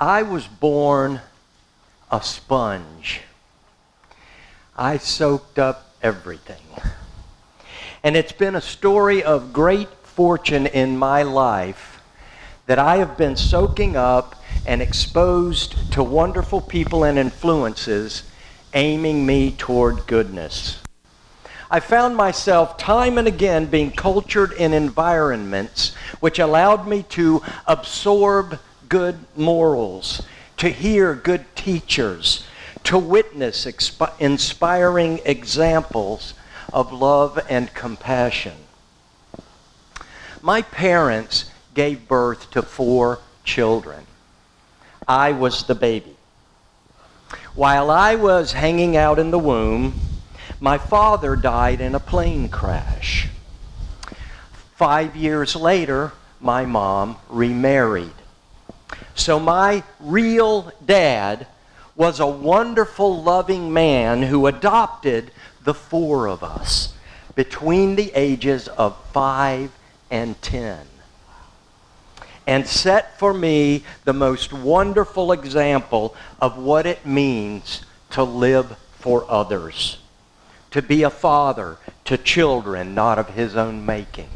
I was born a sponge. I soaked up everything. And it's been a story of great fortune in my life that I have been soaking up and exposed to wonderful people and influences aiming me toward goodness. I found myself time and again being cultured in environments which allowed me to absorb good morals, to hear good teachers, to witness inspiring examples of love and compassion. My parents gave birth to 4 children. I was the baby. While I was hanging out in the womb, my father died in a plane crash. 5 years later, my mom remarried. So my real dad was a wonderful, loving man who adopted the 4 of us between the ages of 5 and 10. And set for me the most wonderful example of what it means to live for others, to be a father to children not of his own making.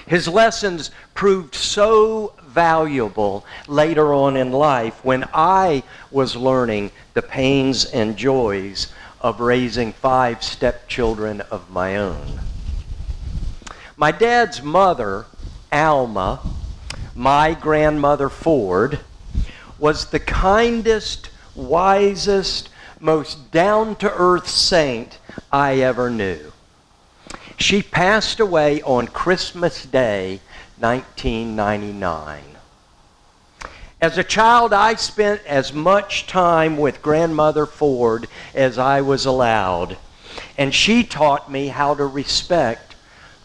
His lessons proved so valuable later on in life when I was learning the pains and joys of raising 5 stepchildren of my own. My dad's mother, Alma, my grandmother Ford, was the kindest, wisest, most down-to-earth saint I ever knew. She passed away on Christmas Day, 1999. As a child, I spent as much time with Grandmother Ford as I was allowed, and she taught me how to respect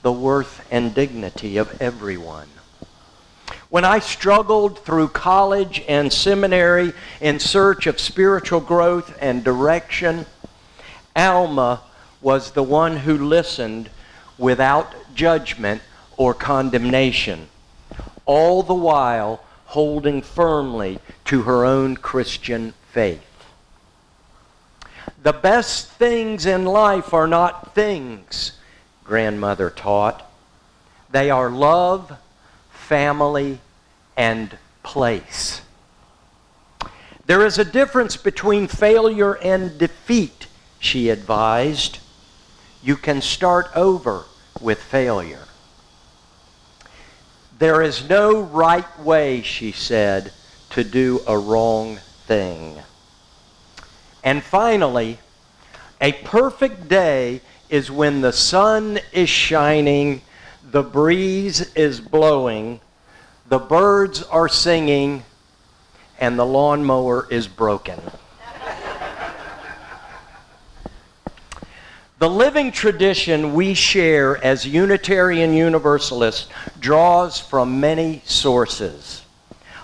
the worth and dignity of everyone. When I struggled through college and seminary in search of spiritual growth and direction, Alma was the one who listened without judgment or condemnation, all the while holding firmly to her own Christian faith. The best things in life are not things, Grandmother taught. They are love, family, and place. There is a difference between failure and defeat, she advised. You can start over with failure. There is no right way, she said, to do a wrong thing. And finally, a perfect day is when the sun is shining, the breeze is blowing, the birds are singing, and the lawnmower is broken. The living tradition we share as Unitarian Universalists draws from many sources.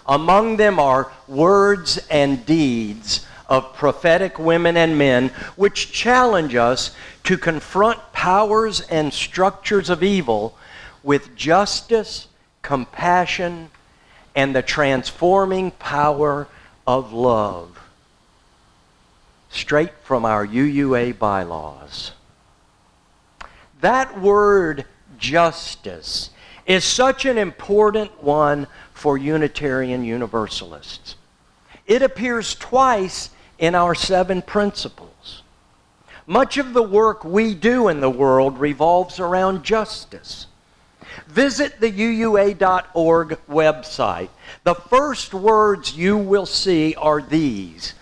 Among them are words and deeds of prophetic women and men which challenge us to confront powers and structures of evil with justice, compassion, and the transforming power of love. Straight from our UUA bylaws. That word, justice, is such an important one for Unitarian Universalists. It appears twice in our 7 principles. Much of the work we do in the world revolves around justice. Visit the UUA.org website. The first words you will see are these: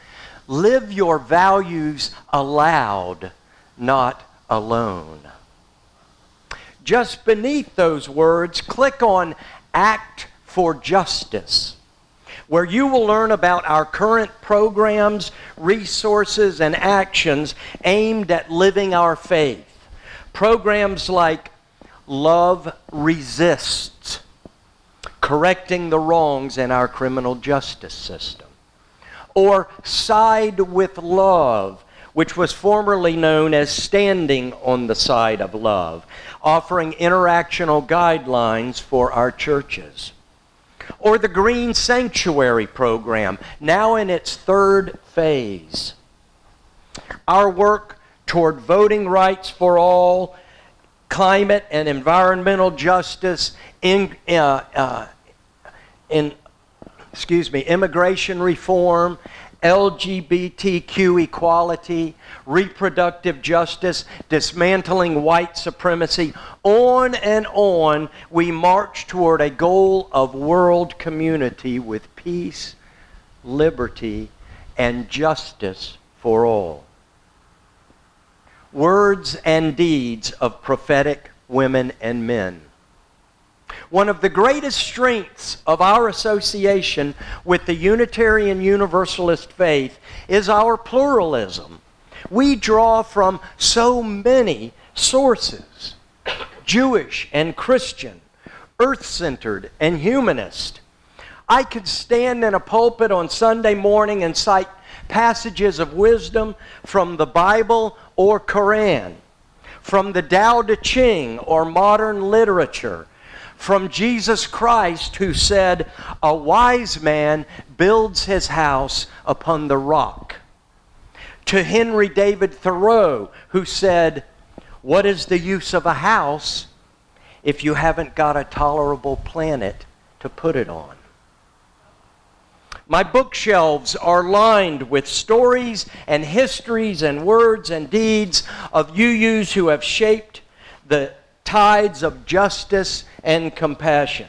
live your values aloud, not alone. Just beneath those words, click on Act for Justice, where you will learn about our current programs, resources, and actions aimed at living our faith. Programs like Love Resists, correcting the wrongs in our criminal justice system, or Side with Love, which was formerly known as Standing on the Side of Love, offering interactional guidelines for our churches. or the Green Sanctuary program, now in its third phase. Our work toward voting rights for all, climate and environmental justice, immigration reform, LGBTQ equality, reproductive justice, dismantling white supremacy, on and on, we march toward a goal of world community with peace, liberty, and justice for all. Words and deeds of prophetic women and men. One of the greatest strengths of our association with the Unitarian Universalist faith is our pluralism. We draw from so many sources: Jewish and Christian, earth-centered and humanist. I could stand in a pulpit on Sunday morning and cite passages of wisdom from the Bible or Quran, from the Tao Te Ching or modern literature, from Jesus Christ, who said, "A wise man builds his house upon the rock," to Henry David Thoreau, who said, "What is the use of a house if you haven't got a tolerable planet to put it on?" My bookshelves are lined with stories and histories and words and deeds of UUs who have shaped the tides of justice and compassion.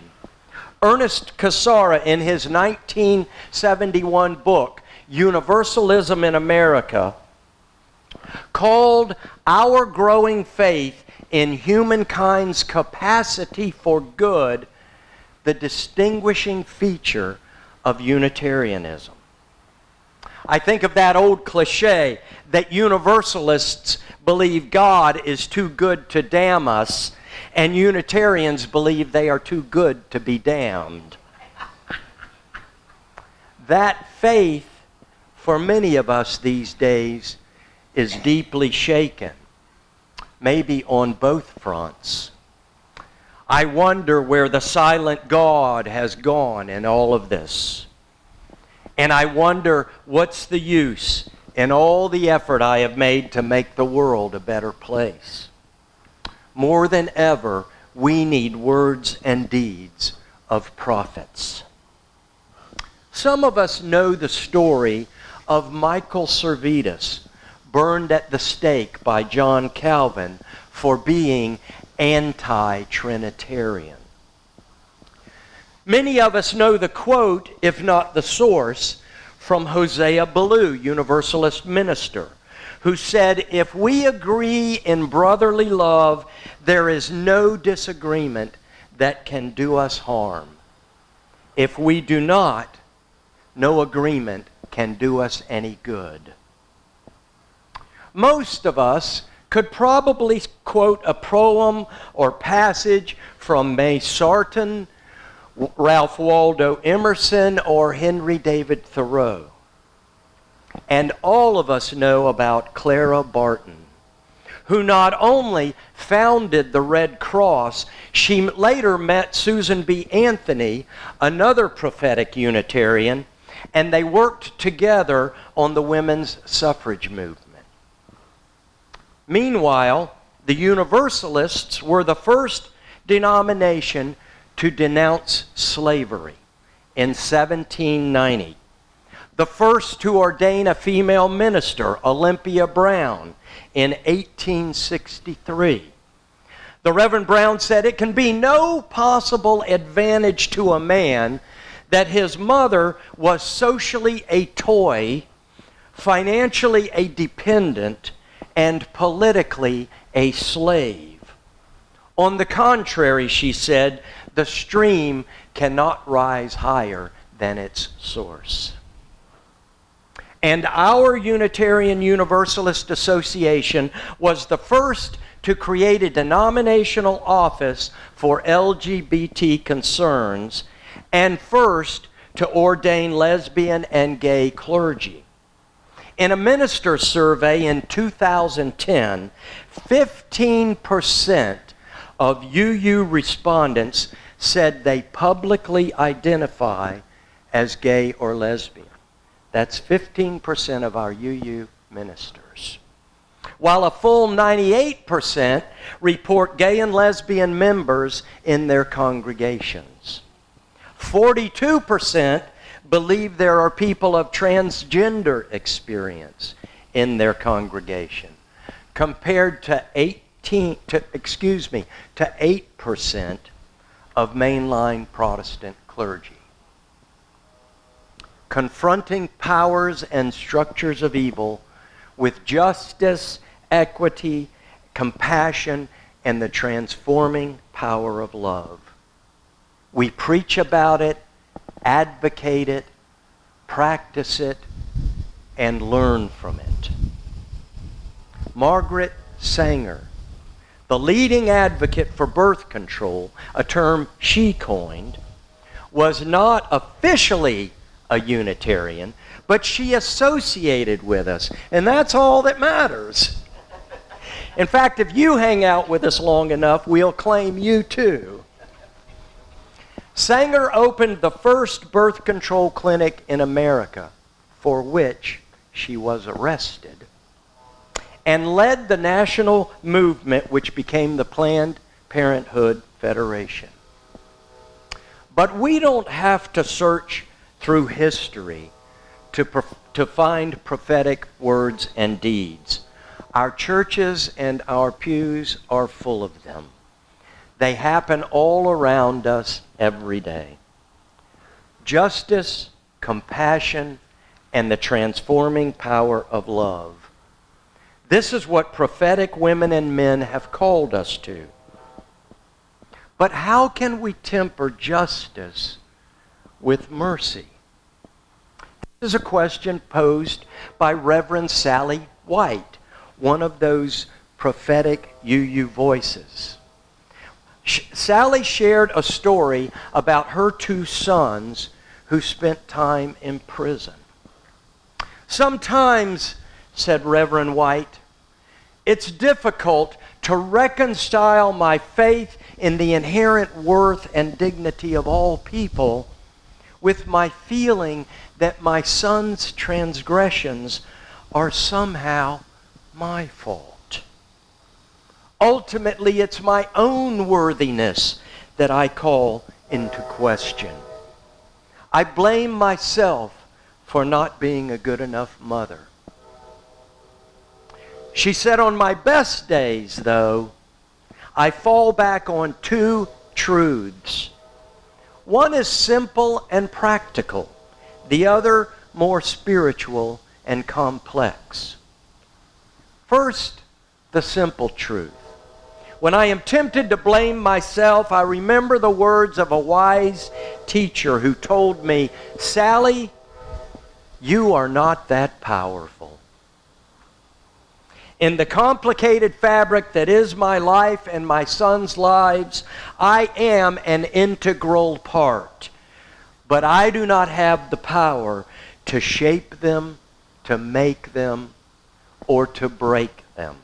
Ernest Cassara, in his 1971 book, Universalism in America, called our growing faith in humankind's capacity for good the distinguishing feature of Unitarianism. I think of that old cliche that Universalists believe God is too good to damn us, and Unitarians believe they are too good to be damned. That faith, for many of us these days, is deeply shaken, maybe on both fronts. I wonder where the silent God has gone in all of this. And I wonder what's the use in all the effort I have made to make the world a better place. More than ever, we need words and deeds of prophets. Some of us know the story of Michael Servetus, burned at the stake by John Calvin for being anti-Trinitarian. Many of us know the quote, if not the source, from Hosea Ballou, Universalist minister, who said, "If we agree in brotherly love, there is no disagreement that can do us harm. If we do not, no agreement can do us any good." Most of us could probably quote a poem or passage from May Sarton, Ralph Waldo Emerson, or Henry David Thoreau. And all of us know about Clara Barton, who not only founded the Red Cross, she later met Susan B. Anthony, another prophetic Unitarian, and they worked together on the women's suffrage movement. Meanwhile, the Universalists were the first denomination to denounce slavery in 1790. The first to ordain a female minister, Olympia Brown, in 1863. The Reverend Brown said, "It can be no possible advantage to a man that his mother was socially a toy, financially a dependent, and politically a slave. On the contrary," she said, "the stream cannot rise higher than its source." And our Unitarian Universalist Association was the first to create a denominational office for LGBT concerns and first to ordain lesbian and gay clergy. In a minister's survey in 2010, 15% of UU respondents said they publicly identify as gay or lesbian. That's 15% of our UU ministers. While a full 98% report gay and lesbian members in their congregations. 42% believe there are people of transgender experience in their congregation, compared to 8% of mainline Protestant clergy. Confronting powers and structures of evil with justice, equity, compassion, and the transforming power of love. We preach about it, advocate it, practice it, and learn from it. Margaret Sanger, the leading advocate for birth control, a term she coined, was not officially a Unitarian, but she associated with us, and that's all that matters. In fact, if you hang out with us long enough, we'll claim you too. Sanger opened the first birth control clinic in America, for which she was arrested, and led the national movement which became the Planned Parenthood Federation. But we don't have to search through history to find prophetic words and deeds. Our churches and our pews are full of them. They happen all around us every day. Justice, compassion, and the transforming power of love. This is what prophetic women and men have called us to. But how can we temper justice with mercy? This is a question posed by Reverend Sally White, one of those prophetic UU voices. Sally shared a story about her two sons who spent time in prison. Sometimes, said Reverend White, it's difficult to reconcile my faith in the inherent worth and dignity of all people with my feeling that my son's transgressions are somehow my fault. Ultimately, it's my own worthiness that I call into question. I blame myself for not being a good enough mother. She said, on my best days, though, I fall back on two truths. One is simple and practical. The other more spiritual and complex. First, the simple truth. When I am tempted to blame myself, I remember the words of a wise teacher who told me, Sally, you are not that powerful. In the complicated fabric that is my life and my son's lives, I am an integral part. But I do not have the power to shape them, to make them, or to break them.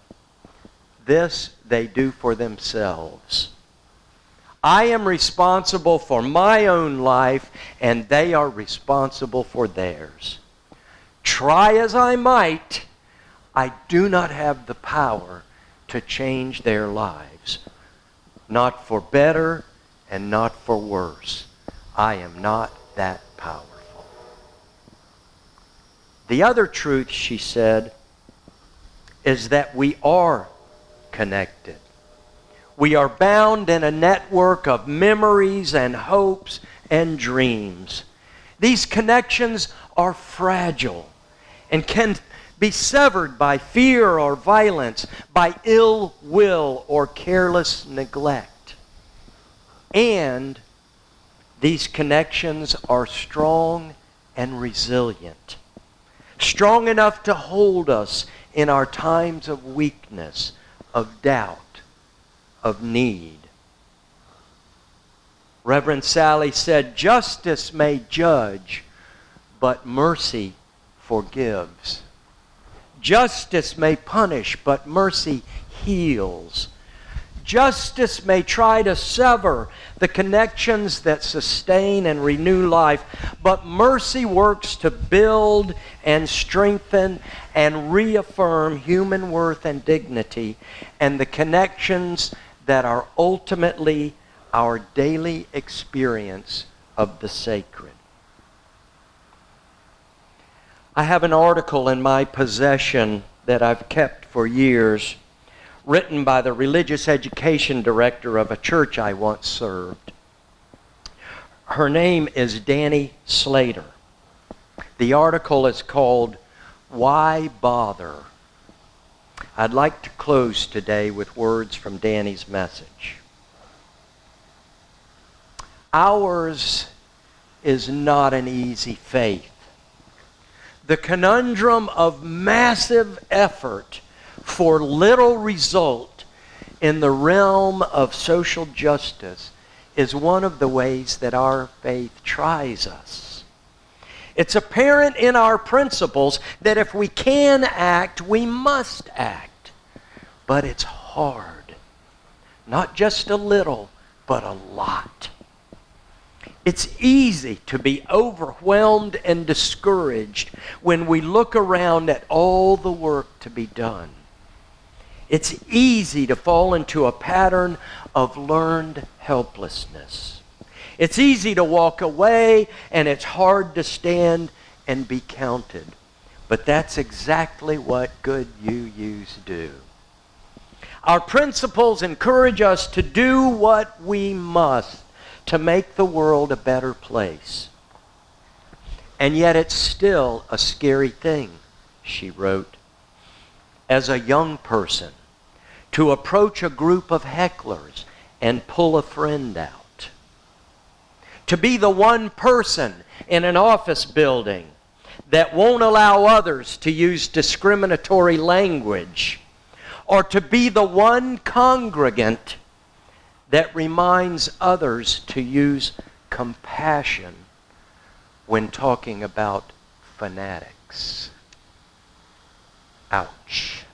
This they do for themselves. I am responsible for my own life, and they are responsible for theirs. Try as I might, I do not have the power to change their lives. Not for better and not for worse. I am not that powerful. The other truth, she said, is that we are connected. We are bound in a network of memories and hopes and dreams. These connections are fragile and can be severed by fear or violence, by ill will or careless neglect. And these connections are strong and resilient, strong enough to hold us in our times of weakness, of doubt, of need. Reverend Sally said, justice may judge, but mercy forgives. Justice may punish, but mercy heals. Justice may try to sever the connections that sustain and renew life, but mercy works to build and strengthen and reaffirm human worth and dignity and the connections that are ultimately our daily experience of the sacred. I have an article in my possession that I've kept for years, written by the religious education director of a church I once served. Her name is Danny Slater. The article is called, "Why Bother?" I'd like to close today with words from Danny's message. Ours is not an easy faith. The conundrum of massive effort for little result in the realm of social justice is one of the ways that our faith tries us. It's apparent in our principles that if we can act, we must act. But it's hard. Not just a little, but a lot. It's easy to be overwhelmed and discouraged when we look around at all the work to be done. It's easy to fall into a pattern of learned helplessness. It's easy to walk away, and it's hard to stand and be counted. But that's exactly what good UUs do. Our principles encourage us to do what we must to make the world a better place. And yet it's still a scary thing, she wrote, as a young person, to approach a group of hecklers and pull a friend out. To be the one person in an office building that won't allow others to use discriminatory language, or to be the one congregant that reminds others to use compassion when talking about fanatics. Ouch.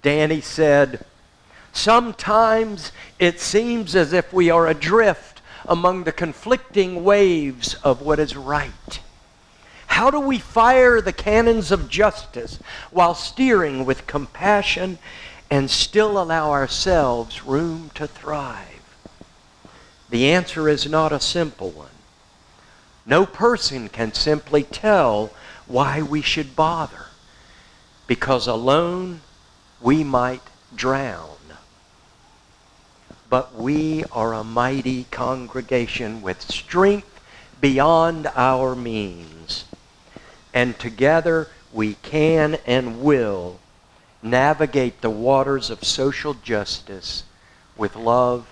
Danny said, "Sometimes it seems as if we are adrift among the conflicting waves of what is right. How do we fire the cannons of justice while steering with compassion and still allow ourselves room to thrive?" The answer is not a simple one. No person can simply tell why we should bother, because alone we might drown. But we are a mighty congregation with strength beyond our means, and together we can and will navigate the waters of social justice with love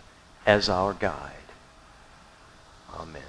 as our guide. Amen.